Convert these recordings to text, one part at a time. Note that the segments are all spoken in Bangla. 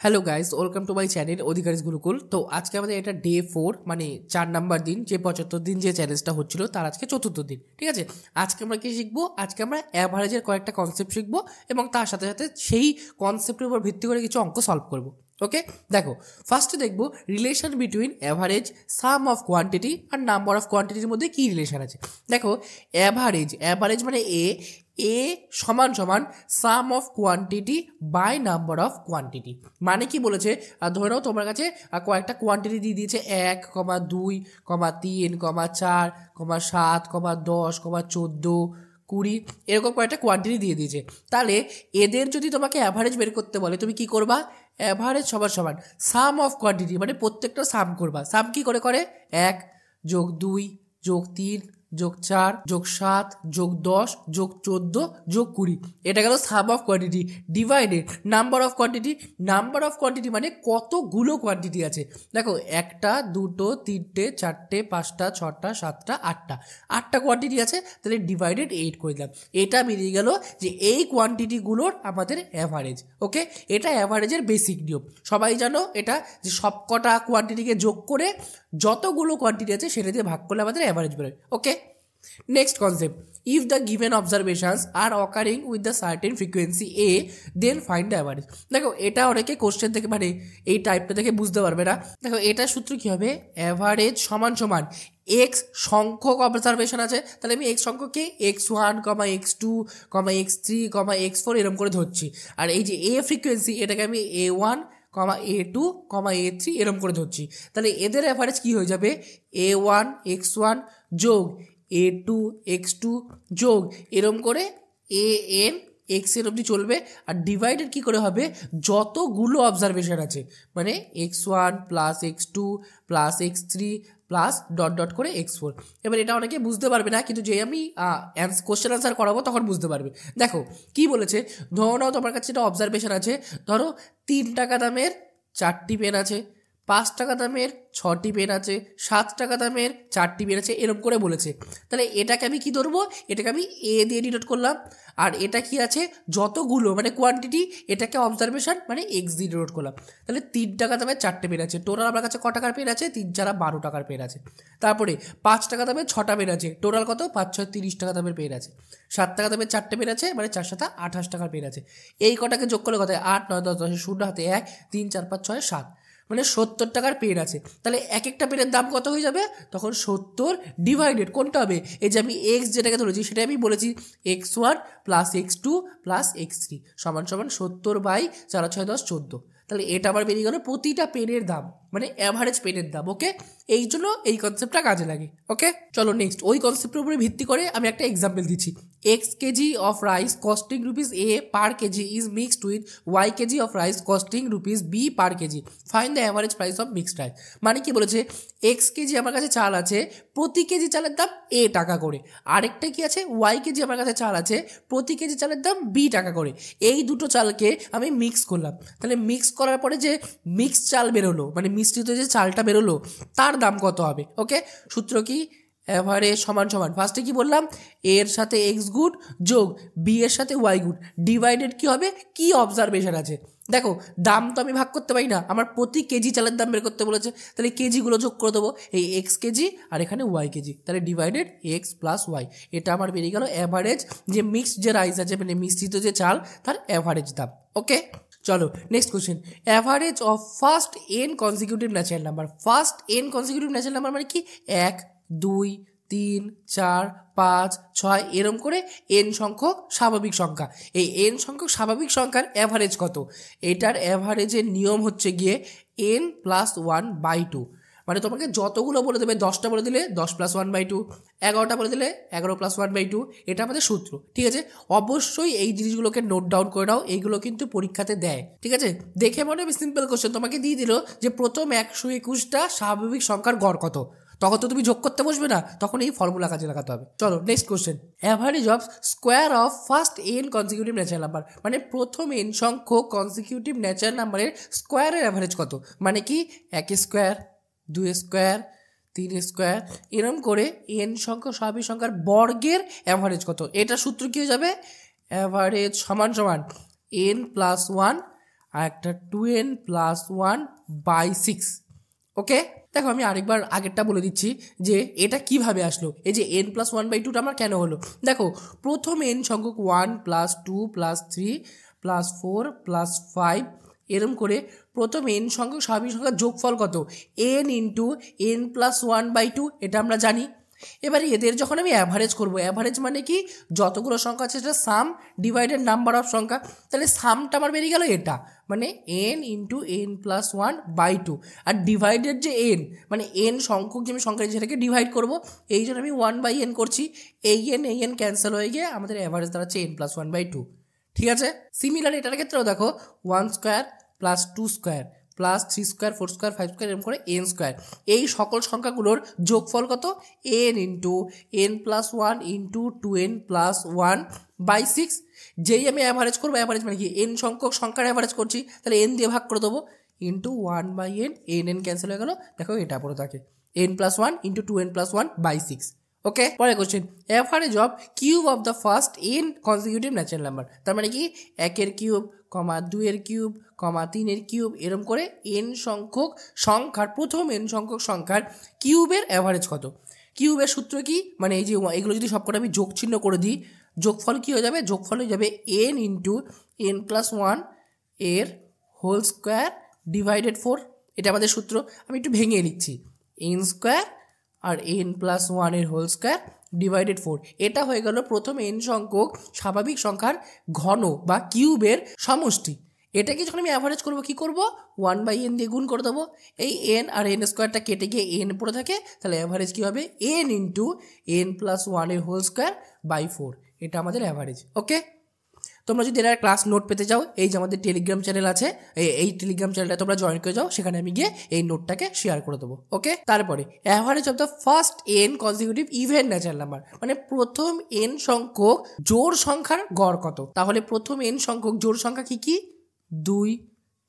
Hello guys, welcome to my channel Adhikari's Gurukul. তো আজকে আমাদের এটা ডে 4 মানে 4 নাম্বার দিন, যে 75 দিন যে চ্যালেঞ্জটা হচ্ছিল তার আজকে চতুর্থ দিন। ঠিক আছে, আজকে আমরা কি শিখবো? আজকে আমরা অ্যাভারেজের কয়েকটা কনসেপ্ট শিখবো এবং তার সাথে সাথে সেই কনসেপ্টের উপর ভিত্তি করে কিছু অঙ্ক সলভ করবো। ওকে, দেখো ফার্স্টে দেখবো relation between average, sum of quantity আর নাম্বার অফ কোয়ান্টিটির মধ্যে কী রিলেশন আছে। দেখো অ্যাভারেজ মানে এ সমান সমান sum of quantity by number of quantity. মানে কি বলেছে, ধরে নাও তোমার কাছে কয়েকটা কোয়ান্টিটি দিয়ে দিয়েছে 1, 2, 3, 4, 7, 10, 14, 20 এরকম কয়েকটা কোয়ান্টিটি দিয়ে দিয়েছে। তাহলে এদের যদি তোমাকে অ্যাভারেজ বের করতে বলে তুমি কি করবা? অ্যাভারেজ সমান সমান সাম অফ কোয়ান্টিটি, মানে প্রত্যেকটা সাম করবা। সাম কি করে 1 যোগ 2 যোগ 3 যোগ 4 যোগ 7 যোগ 10 যোগ 14 যোগ 20, এটা গেল sum of quantity. Divided number of quantity. Number of quantity মানে কতগুলো কোয়ান্টিটি আছে। দেখো 1টা 2টো 3টে 4টে 5টা 6টা 7টা 8টা কোয়ান্টিটি আছে, তাহলে ডিভাইডেড 8 করে দিলাম। এটা বেরিয়ে গেল যে এই কোয়ান্টিটিগুলোর আমাদের অ্যাভারেজ। ওকে, এটা অ্যাভারেজের বেসিক নিয়ম, সবাই জানো এটা, যে সবকটা কোয়ান্টিটিকে যোগ করে যতগুলো কোয়ান্টিটি আছে সেটা দিয়ে ভাগ করলে আমাদের অ্যাভারেজ বেরোয়। Okay, next concept, if the given observations are occurring with the certain frequency a then find the average. দেখো এটা অনেকে কোশ্চেন থেকে মানে এই টাইপটা থেকে বুঝতে পারবে না। দেখো এটা সূত্র কী হবে, অ্যাভারেজ সমান সমান এক্স সংখ্যক অবজারভেশন আছে, তাহলে আমি x সংখ্যককে x1, x2, x3, x4 এরকম করে ধরছি। আর এই যে এ ফ্রিকোয়েন্সি এটাকে আমি A1, A2, A3 এরকম করে ধরছি। তাহলে এদের অ্যাভারেজ কী হয়ে যাবে, A1 x1 যোগ A2 x2 যোগ এরম করে AN এক্সের অবধি চলবে। আর ডিভাইডেড কী করে হবে, যতগুলো অবজারভেশন আছে মানে x1 plus x2 plus x3 plus dot dot করে x4। এবার এটা অনেকে বুঝতে পারবে না, কিন্তু যে আমি কোশ্চেন আনসার করাবো তখন বুঝতে পারবে। দেখো কি বলেছে, ধরো নাও তোমার কাছে একটা অবজারভেশন আছে, ধরো 3 টাকা দামের 4টি পেন আছে, 5 টাকা দামের 6টি পেন আছে, 7 টাকা দামের 4টি পেন আছে, এরকম করে বলেছে। তাহলে এটাকে আমি কি ধরবো, এটাকে আমি এ দিয়ে ডিনোট করলাম। আর এটা কি আছে, যতগুলো মানে কোয়ান্টিটি, এটাকে অবজারভেশন মানে এক্স দিয়ে ডিনোট করলাম। তাহলে 3 টাকা দামের 4টে পেন আছে, টোটাল আমার কাছে ক টাকার পেন আছে, 3 4 12 টাকার পেন আছে। তারপরে 5 টাকা দামের 6টা পেন আছে, টোটাল কত, 5 6 30 টাকা দামের পেন আছে। 7 টাকা দামের 4টে পেন আছে, মানে 4 7 28 টাকার পেন আছে। এই কটাকে যোগ করলে কত, 8 9 10 10 0 হাতে 1 3 4 5 6 7, মানে 70 টাকার পেন আছে। তাহলে এক একটা পেনের দাম কত হয়ে যাবে, তখন 70 ডিভাইডেড কোনটা হবে, এই যে আমি এক্স যেটাকে ধরেছি সেটা আমি বলেছি x1 plus x2 plus x3 সমান সমান 70/4 6 10 14। তাহলে এটা আবার বেরিয়ে গেল প্রতিটা পেনের দাম, মানে অ্যাভারেজ পেনের দাম। ওকে, এই জন্য এই কনসেপ্টটা কাজে লাগে। ওকে, চলো নেক্সট ওই কনসেপ্টের উপরে ভিত্তি করে আমি একটা এক্সাম্পল দিচ্ছি। x KG of rice costing rupees a per KG is mixed with y KG of rice costing rupees b per KG, find the average price of mixed rice. মানে কি বলেছে, x কেজি আমার কাছে চাল আছে, প্রতি কেজি চালের দাম a টাকা করে। আরেকটা কি আছে, y কেজি আমার কাছে চাল আছে, প্রতি কেজি চালের দাম b টাকা করে। এই দুটো চালকে আমি মিক্স করলাম, তাহলে মিক্স করার পরে যে মিক্স চাল বেরোলো, মানে মিশ্রিত যে চালটা বেরোলো তার দাম কত হবে। ওকে, সূত্র কি, অ্যাভারেজ সমান সমান ফার্স্টে কি বললাম, এর সাথে এক্স গুড যোগ বি এর সাথে ওয়াই গুড, ডিভাইডেড কি হবে, কি অবজারভেশন আছে। দেখো দাম তো আমি ভাগ করতে পারি না, আমার প্রতি কেজি চালের দাম বের করতে বলেছে, তাহলে কেজিগুলো যোগ করে দেবো, এই এক্স কেজি আর এখানে ওয়াই কেজি, তাহলে ডিভাইডেড এক্স প্লাস ওয়াই। এটা আমার বেরিয়ে গেল অ্যাভারেজ যে মিক্সড যে রাইস আছে, মানে মিশ্রিত যে চাল, তার অ্যাভারেজ দাম। ওকে, চলো next question, average of first N consecutive natural number. First N consecutive natural number মানে কি, 1 2 3 4 5 6 এরম করে এন সংখ্যক স্বাভাবিক সংখ্যা। এই এন সংখ্যক স্বাভাবিক সংখ্যার অ্যাভারেজ কত, এটার অ্যাভারেজের নিয়ম হচ্ছে গিয়ে n প্লাস 1/2। মানে তোমাকে যতগুলো বলে দেবে, 10টা বলে দিলে 10 প্লাস 1/2, 11টা বলে দিলে 11 প্লাস 1/2, এটা আমাদের সূত্র। ঠিক আছে, অবশ্যই এই জিনিসগুলোকে নোট ডাউন করে নাও, এইগুলো কিন্তু পরীক্ষাতে দেয়। ঠিক আছে, দেখে মনে হবে সিম্পল কোশ্চেন, তোমাকে দিয়ে দিল যে প্রথম 121টা স্বাভাবিক সংখ্যার গড় কত, তখন তো তুমি যোগ করতে বসবে না, তখন এই ফর্মুলা কাজে লাগাতে হবে। চলো next question, average of square of first N consecutive natural number. মানে প্রথম এন সংখ্যক কনজিকিউটিভ ন্যাচারাল নাম্বারের স্কোয়ারের অ্যাভারেজ কত, মানে কি 1 স্কোয়ার 2 স্কোয়ার 3 স্কোয়ার এরম করে এন সংখ্যক স্বাভাবিক সংখ্যার বর্গের অ্যাভারেজ কত। এটা সূত্র কী হয়ে যাবে, অ্যাভারেজ সমান সমান n প্লাস 1 আর একটা 2n প্লাস 1 বাই 6। ওকে, দেখো আমি আরেকবার আগেরটা বলে দিচ্ছি যে এটা কিভাবে আসলো। এই যে n প্লাস 1/2টা আমার কেন হলো, দেখো প্রথম n সংখ্যক 1 প্লাস 2 প্লাস 3 প্লাস 4 প্লাস 5 এরম করে প্রথম n সংখ্যক স্বাভাবিক সংখ্যার যোগফল কত, n ইন্টু n প্লাস 1/2, এটা আমরা জানি। এবারে এদের যখন আমি অ্যাভারেজ করবো, অ্যাভারেজ মানে কি, যতগুলো সংখ্যা আছে সেটা সাম ডিভাইডেড নাম্বার অফ সংখ্যা, তাহলে সামটা আমার বেরিয়ে গেল এটা, মানে n ইন্টু n প্লাস 1/2, আর ডিভাইডেড যে n মানে n সংখ্যক যে আমি সংখ্যা সেটাকে ডিভাইড করবো, এই জন্য আমি 1/n করছি। এই n ক্যান্সেল হয়ে গিয়ে আমাদের অ্যাভারেজ দাঁড়াচ্ছে n প্লাস 1/2। ঠিক আছে, সিমিলার এটার ক্ষেত্রেও দেখো 1 square plus 2 square plus 3 square 4 square 5 square এরকম করে n স্কোয়ার, এই সকল সংখ্যাগুলোর যোগফল কত, n into n plus 1 into 2n plus 1/6। যেই আমি অ্যাভারেজ করবো, অ্যাভারেজ মানে কি n সংখ্যক সংখ্যার অ্যাভারেজ করছি, তাহলে n দিয়ে ভাগ করে দেবো ইন্টু 1/n, n ক্যান্সেল হয়ে গেল, দেখো এটা পড়ে থাকে n plus 1 into 2n plus 1/6। ওকে, পরে question, average of cube of the first n consecutive natural number, তার মানে কি 1-এর কিউব, 2-এর কিউব, 3-এর কিউব এরম করে n সংখ্যক সংখ্যার, প্রথম n সংখ্যক সংখ্যার কিউবের অ্যাভারেজ কত। কিউবের সূত্র কি, মানে এই যে এগুলো যদি সবকটা আমি যোগ চিহ্ন করে দিই, যোগফল কি হয়ে যাবে, যোগফল হয়ে যাবে n ইন্টু n প্লাস 1 এর হোল স্কোয়ার ডিভাইডেড 4, এটা আমাদের সূত্র। আমি একটু ভেঙে লিখছি, n স্কোয়ার আর n প্লাস 1 এর হোল স্কোয়ার ডিভাইডেড 4, এটা হয়ে গেল প্রথম n সংখ্যক স্বাভাবিক সংখ্যার ঘন বা কিউবের সমষ্টি। এটাকে যখন আমি অ্যাভারেজ করবো, কী করবো, 1/n দিয়ে গুণ করে দেবো, এই n আর n স্কোয়ারটা কেটে গিয়ে n পড়ে থাকে, তাহলে অ্যাভারেজ কী হবে, n ইন্টু n প্লাস 1 এর হোল স্কোয়ার বাই 4, এটা আমাদের অ্যাভারেজ। ওকে, তোমরা যদি এর ক্লাস নোট পেতে চাও, এই যে আমাদের টেলিগ্রাম চ্যানেল আছে, এই টেলিগ্রাম চ্যানেলটা তোমরা জয়েন করে যাও, সেখানে আমি গিয়ে এই নোটটাকে শেয়ার করে দেবো। ওকে, তারপরে average of the first n consecutive even natural number, মানে প্রথম n সংখ্যক জোড় সংখ্যার গড় কত। তাহলে প্রথম n সংখ্যক জোড় সংখ্যা কি কি, 2,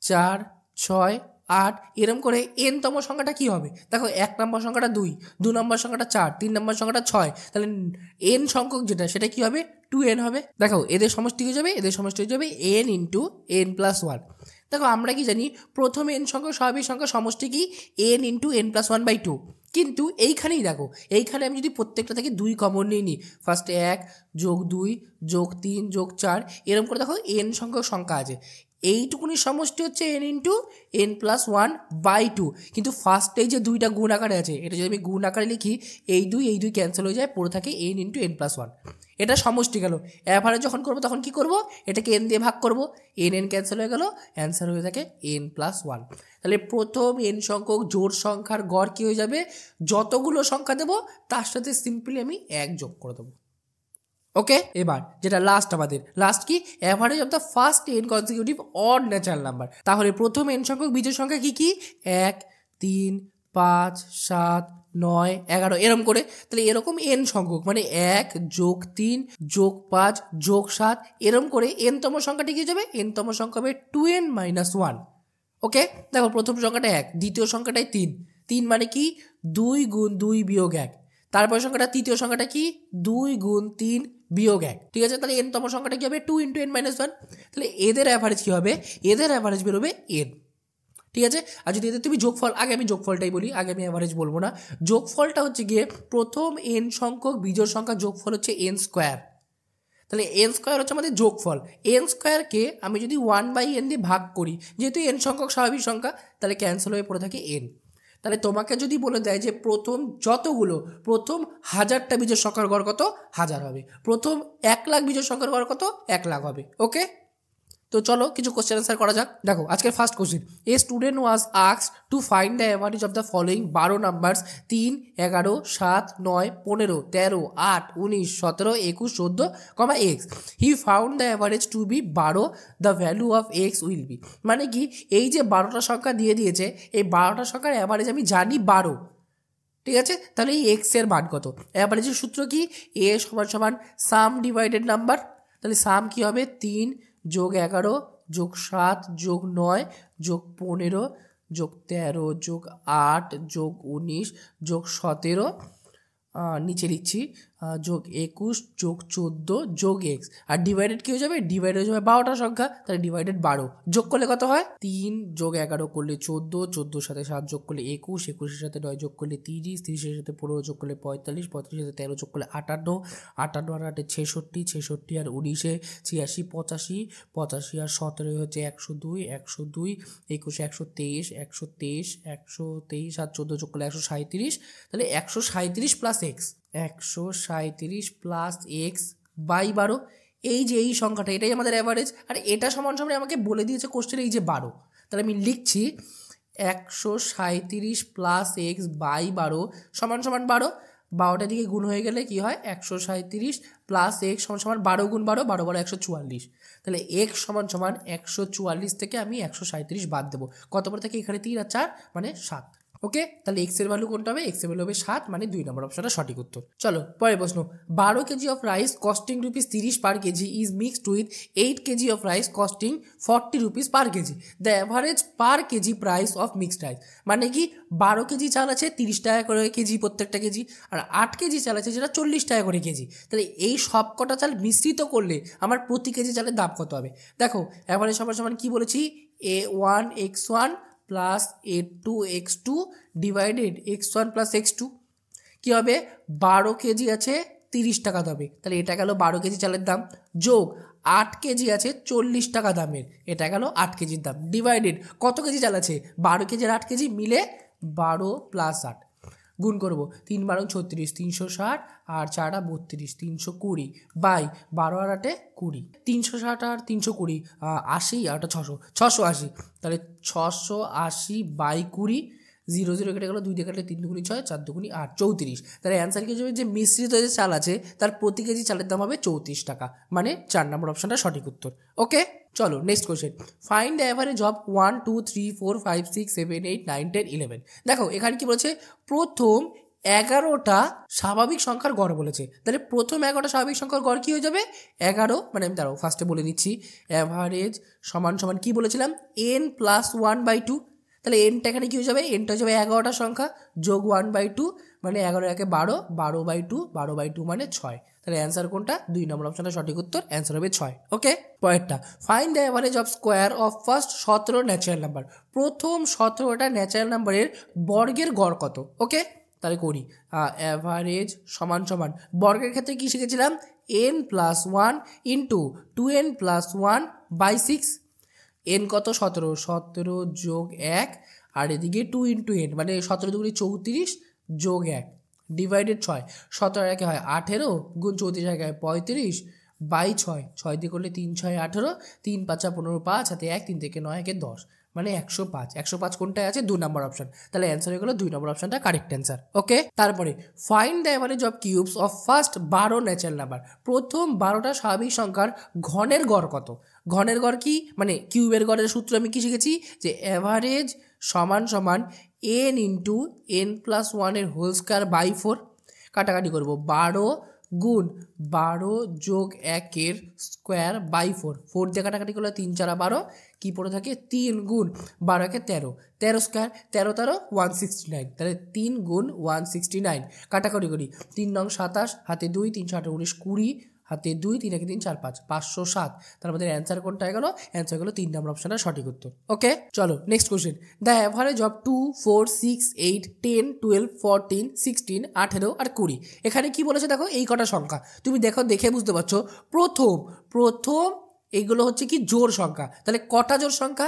4, 6, 8 এরম করে n তম সংখ্যাটা কি হবে, দেখো 1 নম্বর সংখ্যাটা 2, 2 নম্বর সংখ্যাটা 4, 3 নম্বর সংখ্যাটা 6, তাহলে n সংখ্যক যেটা সেটা কি হবে, 2n হবে। দেখো এদের সমষ্টি হয়ে যাবে, এদের সমষ্টি হয়ে যাবে n ইন্টু n প্লাস 1। দেখো আমরা কি জানি, প্রথম n সংখ্যক স্বাভাবিক সংখ্যা সমষ্টি কি n ইন্টু n প্লাস 1/2, কিন্তু এইখানেই দেখো, এইখানে আমি যদি প্রত্যেকটা থেকে 2 কমন নিয়ে নিই, ফার্স্টে 1 যোগ 2 যোগ 3 যোগ 4 এরকম করে দেখো n সংখ্যক সংখ্যা আছে, এইটুকুনি সমষ্টি হচ্ছে n ইন্টু n প্লাস 1/2, কিন্তু ফার্স্টে যে 2টা গুণ আকারে আছে, এটা যদি আমি গুণ আকারে লিখি, এই 2 ক্যান্সেল হয়ে যায়, পড়ে থাকে n ইন্টু n প্লাস 1, এটা সমষ্টি গেল। অ্যাভারেজ যখন করবো তখন কি করব, এটাকে n দিয়ে ভাগ করব, n ক্যান্সেল হয়ে গেল, অ্যান্সার হয়ে থাকে n প্লাস 1। তাহলে প্রথম n সংখ্যক জোড় সংখ্যার গড় কী হয়ে যাবে, যতগুলো সংখ্যা দেবো তার সাথে সিম্পলি আমি 1 যোগ করে দেবো। ওকে, এবার যেটা লাস্ট, আমাদের লাস্ট কি, average of the first n consecutive odd natural number. তাহলে প্রথম n সংখ্যক বিজোড় সংখ্যা কি কি, 1, 3, 5, 7, 9, 11 এরকম করে, তাহলে এরকম n সংখ্যক মানে 1 যোগ 3 যোগ 5 যোগ 7 এরকম করে n তম সংখ্যাটি কি যাবে, n তম সংখ্যা হবে 2n মাইনাস 1। ওকে, দেখো প্রথম সংখ্যাটা 1, দ্বিতীয় সংখ্যাটাই 3, 3 মানে কি 2 গুণ 2 বিয়োগ 1, তারপর সংখ্যাটা তৃতীয় সংখ্যাটা কি 2 গুণ 3 বিয়োগ 1। ঠিক আছে, তাহলে n তম সংখ্যাটা কি হবে 2 ইন্টু n মাইনাস 1, তাহলে এদের অ্যাভারেজ কী হবে, এদের অ্যাভারেজ বেরোবে n। ঠিক আছে, আর যদি এদের তুমি যোগফল, আগে আমি যোগফলটাই বলি, আগে আমি অ্যাভারেজ বলবো না। যোগফলটা হচ্ছে গিয়ে প্রথম n সংখ্যক বিজোড় সংখ্যা যোগফল হচ্ছে n স্কোয়ার, তাহলে n স্কোয়ার হচ্ছে আমাদের যোগফল। n স্কোয়ারকে আমি যদি 1/n দিয়ে ভাগ করি, যেহেতু n সংখ্যক স্বাভাবিক সংখ্যা, তাহলে ক্যান্সেল হয়ে পড়ে থাকে n। তাহলে তোমাকে যদি বলে দেয় যে প্রথম 1000টা বিজোড় সংখ্যার গড় কত, 1000 হবে, প্রথম 1 লাখ বিজোড় সংখ্যার গড় কত, 1 লাখ হবে। ওকে, তো চলো কিছু কোশ্চেন অ্যান্সার করা যাক। দেখো আজকের first question, a student was asked to find the average of the following 12 numbers 3, 11, 7, 9, 15, 13, 8, 19, 17, 21, 14, x। He found the average to be 12, the value of x will be. মানে কি, এই যে 12টা সংখ্যা দিয়ে দিয়েছে, এই 12টা সংখ্যার অ্যাভারেজ আমি জানি 12, ঠিক আছে, তাহলে এই এক্সের মান কত। অ্যাভারেজের সূত্র কি, এ সমান সমান সাম ডিভাইডেড নাম্বার, তাহলে সাম কি হবে 3 যোগ 11 যোগ 7 যোগ 9 যোগ 15 যোগ 13 যোগ 8 যোগ 19 যোগ 17, নিচে লিখছি যোগ 21 যোগ 14 যোগ এক্স, আর ডিভাইডেড কি হয়ে যাবে, ডিভাইড হয়ে যাবে 12টা সংখ্যা, তাহলে ডিভাইডেড 12, যোগ করলে কত হয় 3 যোগ 11 করলে 14, 14 সাথে 7 যোগ করলে 21, 21 সাথে 9 যোগ করলে 30, 30 সাথে 15 যোগ করলে 45, 45 সাথে 13 যোগ করলে 58, 58 আর 8 66, 66 আর 19 86, 85, 85 আর 17 হচ্ছে 102, 102, 21 123, 123, 123 আর 14 যোগ করলে 137, তাহলে 137 plus x, 137 plus x by 12, এই যে এই সংখ্যাটা এটাই আমাদের অ্যাভারেজ, আর এটা সমান সমান আমাকে বলে দিয়েছে কোশ্চেনে এই যে 12, তাহলে আমি লিখছি 137 প্লাস এক্স বাই 12 সমান সমান 12, 12টার দিকে গুণ হয়ে গেলে কি হয় 137 প্লাস এক্স সমান সমান 12 গুণ 12, 12 12 144, তাহলে এক্স সমান সমান 144 থেকে আমি 137 বাদ দেবো, কত পরে থেকে এখানে 3 আর 4 মানে 7। ওকে, তাহলে এক্স এর ভ্যালু কোনটা হবে, এক্স এর ভ্যালু হবে 7, মানে 2 নম্বর অপশনটা সঠিক উত্তর। চলো পরের প্রশ্ন, 12 KG of rice costing ₹30 per KG is mixed with 8 KG of rice costing ₹40 per KG, the average per KG price of mixed rice, মানে কি 12 কেজি চাল আছে 30 টাকা করে কেজি প্রত্যেকটা কেজি, আর 8 কেজি চাল আছে যেটা 40 টাকা করে কেজি, তাহলে এই সব কটা চাল মিশ্রিত করলে আমার প্রতি কেজি চালের দাম কত হবে। দেখো অ্যাভারেজ সমান সমান কি বলেছি, A1x1 plus A2x2 divided x1 plus x2, কী হবে 12 কেজি আছে 30 টাকা দামে, তাহলে এটা গেল 12 কেজি চালের দাম, যোগ 8 কেজি আছে 40 টাকা দামের, এটা গেল 8 কেজির দাম, ডিভাইডেড কত কেজি চাল আছে 12 কেজি আর 8 কেজি মিলে 12 প্লাস 8, গুণ করবো 3 12 36, 360 আর 4 32, 320 বাই 12 আর 8 20, 360 আর 320 80 আর 600, 680, তাহলে 680 বাই 20, 0 0 কেটে গেলো, 2 দিয়ে কাটলে 3 দুগুণি 6, 4 দুগুণি 8, 34, তাহলে অ্যান্সার কি হবে, যে মিশ্রিত যে চাল আছে তার প্রতি কেজি চালের দাম হবে 34 টাকা, মানে 4 নম্বর অপশনটা সঠিক উত্তর। ওকে, চলো next question, find the average of 1 2 3 4 5 6 7 8 9 10 11, দেখো এখানে কি বলেছে, প্রথম 11টা স্বাভাবিক সংখ্যার গড় বলেছে, তাহলে প্রথম 11টা স্বাভাবিক সংখ্যার গড় কি হয়ে যাবে 11, মানে আমি দাঁড়াও ফার্স্টে বলে দিচ্ছি, অ্যাভারেজ সমান সমান কি বলেছিলাম n প্লাস 1/2, তাহলে এনটা এখানে কী হয়ে যাবে, এনটা হয়ে যাবে 11টা সংখ্যা যোগ 1/2, মানে 11 একে 12, 12/2, 12/2 মানে 6, তাহলে অ্যান্সার কোনটা, 2 নম্বর অপশনটা সঠিক উত্তর, অ্যান্সার হবে 6। ওকে, পরেরটা, find the average of square of first 17 natural number, প্রথম 17টা ন্যাচারাল নাম্বারের বর্গের গড় কত। ওকে, তাহলে করি, অ্যাভারেজ সমান সমান বর্গের ক্ষেত্রে কী শিখেছিলাম, n plus 1 into 2n plus 1 by 6, n কত 17, 17 যোগ 1 আর এদিকে 2 ইন্টু n মানে 17 দুগুণি 34 যোগ 1 ডিভাইডেড 6, 17 একে হয় 18 গুণ 34 একে হয় 35 বাই 6, 6 দিয়ে করলে 3 6 18, 3 5 15 5 হাতে 1, 3 থেকে 9 একে 10, মানে 105, 105 কোনটায় আছে 2 নম্বর অপশন, তাহলে অ্যান্সার হয়ে গেলো 2 নম্বর অপশনটা কারেক্ট অ্যান্সার। ওকে, তারপরে find the average of cubes of first 12 natural number, প্রথম 12টা স্বাভাবিক সংখ্যার ঘনের গড় কত। ঘনের গড় কি, মানে কিউবের গড়ের সূত্র আমি কি শিখেছি, যে অ্যাভারেজ সমান সমান n ইন্টু n প্লাস 1 এর হোল স্কোয়ার বাই 4, কাটাকাটি করবো 12 গুণ 12 যোগ 1 স্কোয়ার বাই 4, 4 দিয়ে কাটাকাটি করলে 3 4 12, কী পড়ে থাকে 3 গুণ 12 একে 13, 13 স্কোয়ার 13 13 169, তাহলে 3 গুণ 169, কাটাকাটি করি 3 9 27 হাতে 2, 3 7 19 20 হাতে 2, 3 1 3 4 5, 507, তার মধ্যে অ্যান্সার কোনটা গেল, অ্যান্সার গেলো 3 নম্বর অপশনটা সঠিক উত্তর। ওকে, চলো next question, the average of 2 4 6 8 10 12 14 16 18 আর 20, এখানে কি বলেছে দেখো, এই কটা সংখ্যা তুমি দেখো, দেখে বুঝতে পারছো, প্রথম এইগুলো হচ্ছে কি জোড় সংখ্যা, তাহলে কটা জোড় সংখ্যা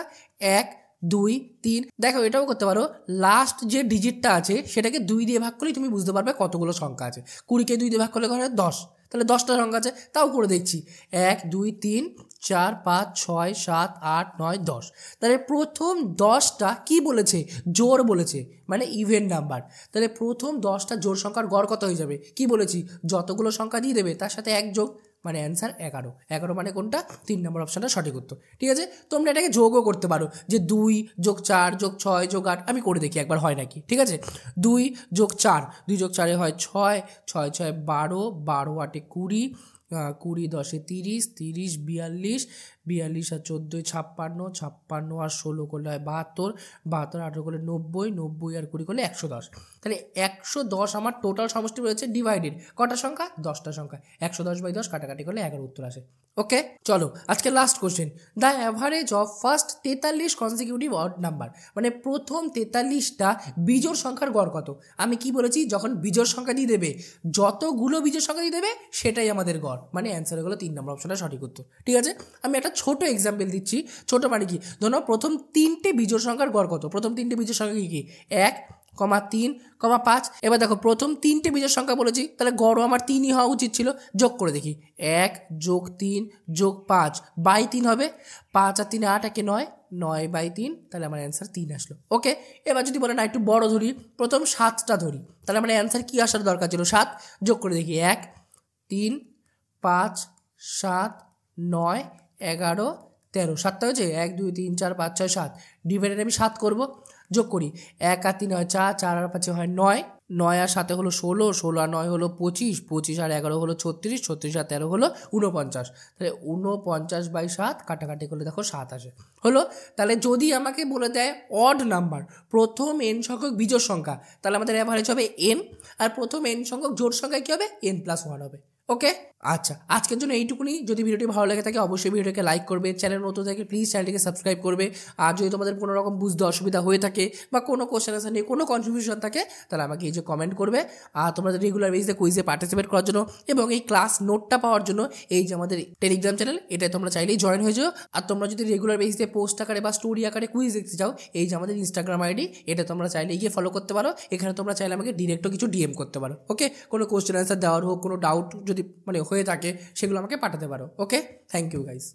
1 2 3, দেখো এটাও করতে পারো, লাস্ট যে ডিজিটটা আছে সেটাকে 2 দিয়ে ভাগ করলেই তুমি বুঝতে পারবে কতগুলো সংখ্যা আছে, 20কে 2 দিয়ে ভাগ করলে হয় 10, তাহলে 10টা সংখ্যা আছে, তাও করে দেখছি 1 2 3 4 5 6 7 8 9 10, তাহলে প্রথম 10টা কি বলেছে, জোড় বলেছে, মানে ইভেন নাম্বার, তাহলে প্রথম 10টা জোড় সংখ্যার গড় কত হয়ে যাবে, কি বলেছি যতগুলো সংখ্যা দিয়ে দেবে তার সাথে 1 যোগ, মানে অ্যান্সার 11, 11 মানে কোনটা 3 নম্বর অপশনটা সঠিক উত্তর। ঠিক আছে, তোমরা এটাকে যোগও করতে পারো, যে 2 যোগ 4 যোগ 6 যোগ 8, আমি করে দেখি একবার হয় নাকি। ঠিক আছে, 2 যোগ 4, 2 যোগ 4 হয় 6, 6 6 12, 12 8 20, 20 10 30, 30 42, 42 আর 14 56, 56 আর 16 করলে হয় 72, 72 18 করলে 90, 90 আর 20 করলে 110। তাহলে 110 আমার টোটাল সমষ্টি রয়েছে ডিভাইডেড কটা সংখ্যা, 10টা সংখ্যা। 110/10 কাটাকাটি করলে 11 উত্তর আসে। ওকে, চলো আজকে last question. The average of first 43 consecutive odd number, মানে প্রথম 43টা বিজোড় সংখ্যার গড় কত? আমি কি বলেছি, যখন বিজোড় সংখ্যা দিয়ে দেবে, যতগুলো বিজোড় সংখ্যা দিয়ে দেবে সেটাই আমাদের গড়, মানে অ্যান্সার হলো 3 নম্বর অপশনটা সঠিক উত্তর। ঠিক আছে, আমি একটা ছোট এক্সাম্পল দিচ্ছি। ছোট মানে কি, ধরো প্রথম 3টে বিজোড় সংখ্যার গড় কত? প্রথম 3টে বিজোড় সংখ্যা কি কি? 1, 3, 5। এবার দেখো প্রথম 3টে বিজোড় সংখ্যা বলেছি, তাহলে গড়ও আমার 3ই হওয়া উচিত ছিল। যোগ করে দেখি, 1 + 3 + 5 বাই 3 হবে। 5 আর 3 8, 1 9, 9/3, তাহলে আমার অ্যান্সার 3 আসলো। ওকে, এবার যদি বলে না একটু বড় ধরি, প্রথম 7টা ধরি, তাহলে আমার অ্যান্সার কি আসার দরকার ছিল? 7। যোগ করে দেখি, 1 3 5 7 9 11 13, 7টা হয়েছে। 1 2 3 4 5 6 7, ডিভাইডেড আমি 7 করবো। যোগ করি, 1 আর 3 হয় 4, 4 আর 5 হয় 9, 9 আর 7 হলো 16, 16 আর 9 হলো 25, 25 আর 11 হলো 36, 36 আর 13 হলো 49। তাহলে 49/7 কাটাকাটি করলে দেখো 7 আসে। হলো, তাহলে যদি আমাকে বলে দেয় অড নাম্বার, প্রথম n সংখ্যক বিজোড় সংখ্যা, তাহলে আমাদের অ্যাভারেজ হবে n, আর প্রথম n সংখ্যক জোড় সংখ্যা কী হবে? n+1 হবে। ওকে, আচ্ছা আজকের জন্য এইটুকুনি। যদি ভিডিওটি ভালো লাগে থাকে অবশ্যই ভিডিওটাকে লাইক করবে, চ্যানেল নতুন থাকে প্লিজ চ্যানেলটিকে সাবস্ক্রাইব করবে। আর যদি তোমাদের কোনো রকম বুঝতে অসুবিধা হয়ে থাকে বা কোনো কোশ্চেন আনসার নিয়ে কোনো কনফিউশন থাকে, তাহলে আমাকে এই যে কমেন্ট করবে। আর তোমাদের রেগুলার বেসিসে কুইজে পার্টিসিপেট করার জন্য এবং এই ক্লাস নোটটা পাওয়ার জন্য এই যে আমাদের টেলিগ্রাম চ্যানেল, এটাই তোমরা চাইলেই জয়েন হয়ে যাও। আর তোমরা যদি রেগুলার বেসিসে পোস্ট আকারে বা স্টোরি আকারে কুইজ দেখতে চাও, এই যে আমাদের ইনস্টাগ্রাম আইডি, এটা তোমরা চাইলে গিয়ে ফলো করতে পারো। এখানে তোমরা চাইলে আমাকে ডিরেক্টও কিছু ডিএম করতে পারো। ওকে, কোনো কোশ্চেন আনসার দেওয়ার হোক, কোনো ডাউট যদি মানে হয়ে থাকে, সেগুলো আমাকে পাঠাতে পারো। ওকে, থ্যাংক ইউ গাইস।